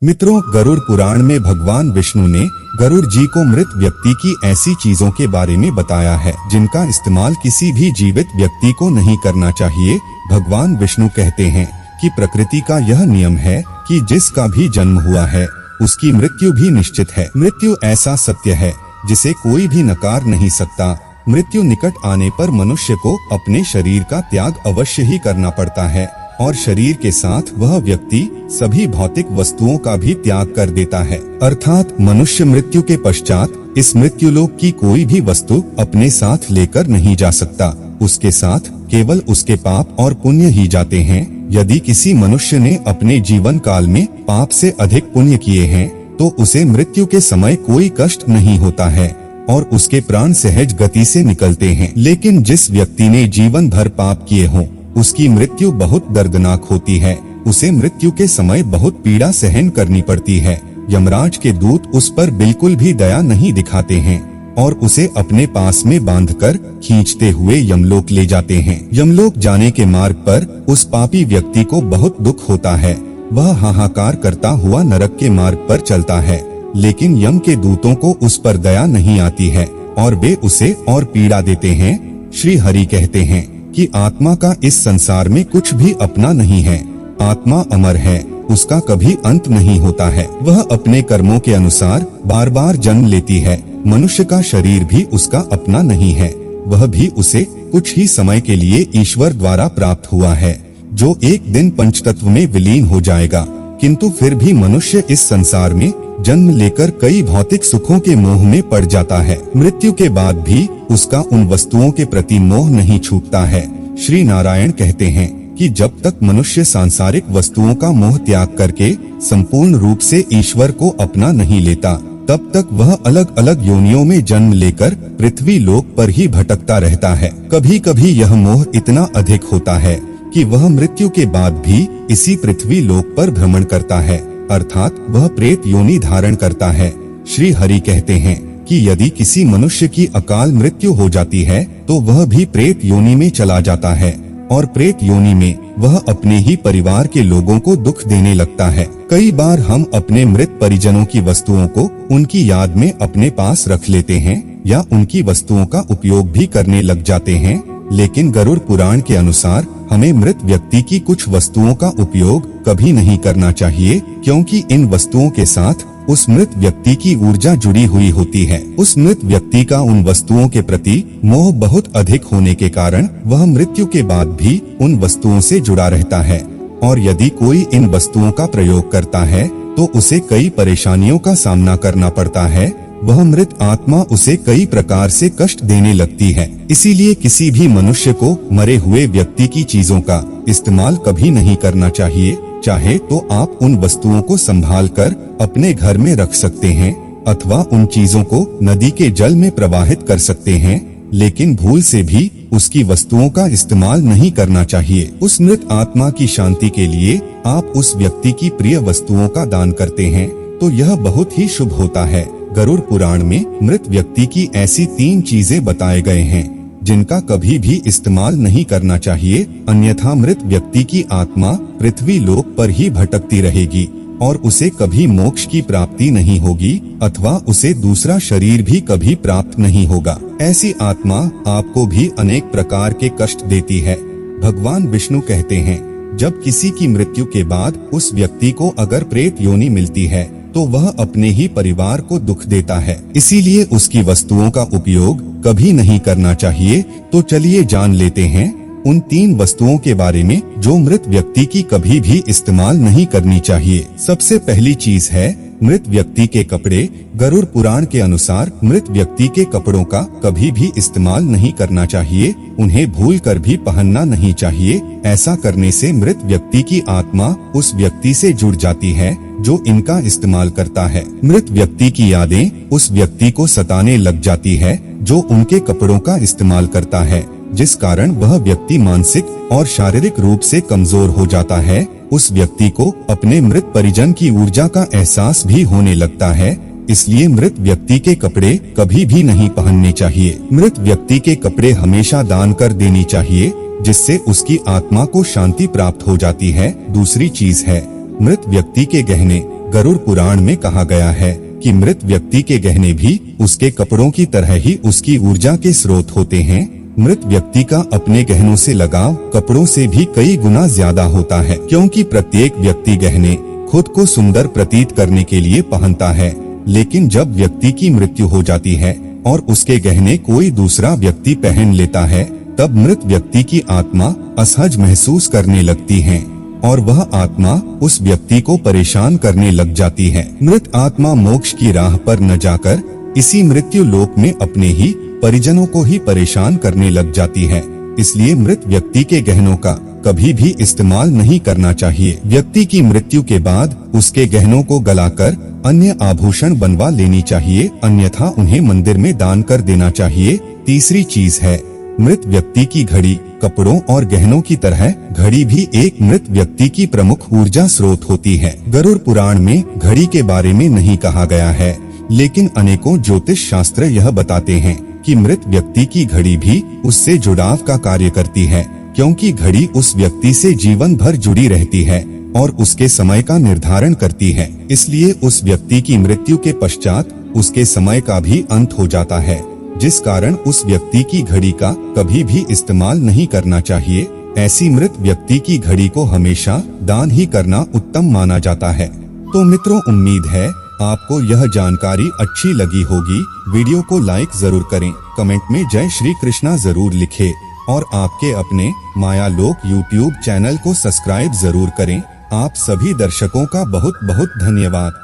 मित्रों, गरुड़ पुराण में भगवान विष्णु ने गरुड़ जी को मृत व्यक्ति की ऐसी चीजों के बारे में बताया है जिनका इस्तेमाल किसी भी जीवित व्यक्ति को नहीं करना चाहिए। भगवान विष्णु कहते हैं कि प्रकृति का यह नियम है कि जिसका भी जन्म हुआ है उसकी मृत्यु भी निश्चित है। मृत्यु ऐसा सत्य है जिसे कोई भी नकार नहीं सकता। मृत्यु निकट आने पर मनुष्य को अपने शरीर का त्याग अवश्य ही करना पड़ता है और शरीर के साथ वह व्यक्ति सभी भौतिक वस्तुओं का भी त्याग कर देता है। अर्थात मनुष्य मृत्यु के पश्चात इस मृत्युलोक की कोई भी वस्तु अपने साथ लेकर नहीं जा सकता। उसके साथ केवल उसके पाप और पुण्य ही जाते हैं। यदि किसी मनुष्य ने अपने जीवन काल में पाप से अधिक पुण्य किए हैं तो उसे मृत्यु के समय कोई कष्ट नहीं होता है और उसके प्राण सहज गति से निकलते हैं। लेकिन जिस व्यक्ति ने जीवन भर पाप किए हों उसकी मृत्यु बहुत दर्दनाक होती है। उसे मृत्यु के समय बहुत पीड़ा सहन करनी पड़ती है। यमराज के दूत उस पर बिल्कुल भी दया नहीं दिखाते हैं और उसे अपने पास में बांधकर खींचते हुए यमलोक ले जाते हैं। यमलोक जाने के मार्ग पर उस पापी व्यक्ति को बहुत दुख होता है। वह हाहाकार करता हुआ नरक के मार्ग पर चलता है, लेकिन यम के दूतों को उस पर दया नहीं आती है और वे उसे और पीड़ा देते हैं। श्री हरि कहते हैं कि आत्मा का इस संसार में कुछ भी अपना नहीं है। आत्मा अमर है, उसका कभी अंत नहीं होता है। वह अपने कर्मों के अनुसार बार बार जन्म लेती है। मनुष्य का शरीर भी उसका अपना नहीं है, वह भी उसे कुछ ही समय के लिए ईश्वर द्वारा प्राप्त हुआ है, जो एक दिन पंचतत्व में विलीन हो जाएगा। किंतु फिर भी मनुष्य इस संसार में जन्म लेकर कई भौतिक सुखों के मोह में पड़ जाता है। मृत्यु के बाद भी उसका उन वस्तुओं के प्रति मोह नहीं छूटता है। श्री नारायण कहते हैं कि जब तक मनुष्य सांसारिक वस्तुओं का मोह त्याग करके संपूर्ण रूप से ईश्वर को अपना नहीं लेता, तब तक वह अलग अलग योनियों में जन्म लेकर पृथ्वी लोक पर ही भटकता रहता है। कभी कभी यह मोह इतना अधिक होता है कि वह मृत्यु के बाद भी इसी पृथ्वी लोक पर भ्रमण करता है, अर्थात वह प्रेत योनि धारण करता है। श्री हरि कहते हैं कि यदि किसी मनुष्य की अकाल मृत्यु हो जाती है तो वह भी प्रेत योनि में चला जाता है और प्रेत योनि में वह अपने ही परिवार के लोगों को दुख देने लगता है। कई बार हम अपने मृत परिजनों की वस्तुओं को उनकी याद में अपने पास रख लेते हैं या उनकी वस्तुओं का उपयोग भी करने लग जाते हैं, लेकिन गरुड़ पुराण के अनुसार हमें मृत व्यक्ति की कुछ वस्तुओं का उपयोग कभी नहीं करना चाहिए, क्योंकि इन वस्तुओं के साथ उस मृत व्यक्ति की ऊर्जा जुड़ी हुई होती है। उस मृत व्यक्ति का उन वस्तुओं के प्रति मोह बहुत अधिक होने के कारण वह मृत्यु के बाद भी उन वस्तुओं से जुड़ा रहता है और यदि कोई इन वस्तुओं का प्रयोग करता है तो उसे कई परेशानियों का सामना करना पड़ता है। वह मृत आत्मा उसे कई प्रकार से कष्ट देने लगती है। इसीलिए किसी भी मनुष्य को मरे हुए व्यक्ति की चीजों का इस्तेमाल कभी नहीं करना चाहिए। चाहे तो आप उन वस्तुओं को संभाल कर अपने घर में रख सकते हैं अथवा उन चीजों को नदी के जल में प्रवाहित कर सकते हैं, लेकिन भूल से भी उसकी वस्तुओं का इस्तेमाल नहीं करना चाहिए। उस मृत आत्मा की शांति के लिए आप उस व्यक्ति की प्रिय वस्तुओं का दान करते हैं तो यह बहुत ही शुभ होता है। गरुड़ पुराण में मृत व्यक्ति की ऐसी 3 चीजें बताए गए हैं जिनका कभी भी इस्तेमाल नहीं करना चाहिए, अन्यथा मृत व्यक्ति की आत्मा पृथ्वी लोक पर ही भटकती रहेगी और उसे कभी मोक्ष की प्राप्ति नहीं होगी अथवा उसे दूसरा शरीर भी कभी प्राप्त नहीं होगा। ऐसी आत्मा आपको भी अनेक प्रकार के कष्ट देती है। भगवान विष्णु कहते हैं, जब किसी की मृत्यु के बाद उस व्यक्ति को अगर प्रेत योनि मिलती है तो वह अपने ही परिवार को दुख देता है, इसीलिए उसकी वस्तुओं का उपयोग कभी नहीं करना चाहिए। तो चलिए जान लेते हैं उन 3 वस्तुओं के बारे में जो मृत व्यक्ति की कभी भी इस्तेमाल नहीं करनी चाहिए। सबसे पहली चीज है मृत व्यक्ति के कपड़े। गरुड़ पुराण के अनुसार मृत व्यक्ति के कपड़ों का कभी भी इस्तेमाल नहीं करना चाहिए, उन्हें भूल कर भी पहनना नहीं चाहिए। ऐसा करने से मृत व्यक्ति की आत्मा उस व्यक्ति से जुड़ जाती है जो इनका इस्तेमाल करता है। मृत व्यक्ति की यादें उस व्यक्ति को सताने लग जाती है जो उनके कपड़ों का इस्तेमाल करता है, जिस कारण वह व्यक्ति मानसिक और शारीरिक रूप से कमजोर हो जाता है। उस व्यक्ति को अपने मृत परिजन की ऊर्जा का एहसास भी होने लगता है, इसलिए मृत व्यक्ति के कपड़े कभी भी नहीं पहनने चाहिए। मृत व्यक्ति के कपड़े हमेशा दान कर देनी चाहिए, जिससे उसकी आत्मा को शांति प्राप्त हो जाती है। दूसरी चीज है मृत व्यक्ति के गहने। गरुड़ पुराण में कहा गया है कि मृत व्यक्ति के गहने भी उसके कपड़ों की तरह ही उसकी ऊर्जा के स्रोत होते हैं। मृत व्यक्ति का अपने गहनों से लगाव कपड़ों से भी कई गुना ज्यादा होता है, क्योंकि प्रत्येक व्यक्ति गहने खुद को सुंदर प्रतीत करने के लिए पहनता है। लेकिन जब व्यक्ति की मृत्यु हो जाती है और उसके गहने कोई दूसरा व्यक्ति पहन लेता है, तब मृत व्यक्ति की आत्मा असहज महसूस करने लगती है और वह आत्मा उस व्यक्ति को परेशान करने लग जाती है। मृत आत्मा मोक्ष की राह पर न जाकर इसी मृत्यु लोक में अपने ही परिजनों को ही परेशान करने लग जाती है। इसलिए मृत व्यक्ति के गहनों का कभी भी इस्तेमाल नहीं करना चाहिए। व्यक्ति की मृत्यु के बाद उसके गहनों को गलाकर अन्य आभूषण बनवा लेनी चाहिए, अन्यथा उन्हें मंदिर में दान कर देना चाहिए। तीसरी चीज है, मृत व्यक्ति की घड़ी कपड़ों और गहनों की तरह घड़ी भी एक मृत व्यक्ति की प्रमुख ऊर्जा स्रोत होती है। गरुड़ पुराण में घड़ी के बारे में नहीं कहा गया है, लेकिन अनेकों ज्योतिष शास्त्र यह बताते हैं कि मृत व्यक्ति की घड़ी भी उससे जुड़ाव का कार्य करती है, क्योंकि घड़ी उस व्यक्ति से जीवन भर जुड़ी रहती है और उसके समय का निर्धारण करती है। इसलिए उस व्यक्ति की मृत्यु के पश्चात उसके समय का भी अंत हो जाता है, जिस कारण उस व्यक्ति की घड़ी का कभी भी इस्तेमाल नहीं करना चाहिए। ऐसी मृत व्यक्ति की घड़ी को हमेशा दान ही करना उत्तम माना जाता है। तो मित्रों, उम्मीद है आपको यह जानकारी अच्छी लगी होगी। वीडियो को लाइक जरूर करें, कमेंट में जय श्री कृष्णा जरूर लिखें और आपके अपने माया लोक यूट्यूब चैनल को सब्सक्राइब जरूर करें। आप सभी दर्शकों का बहुत बहुत धन्यवाद।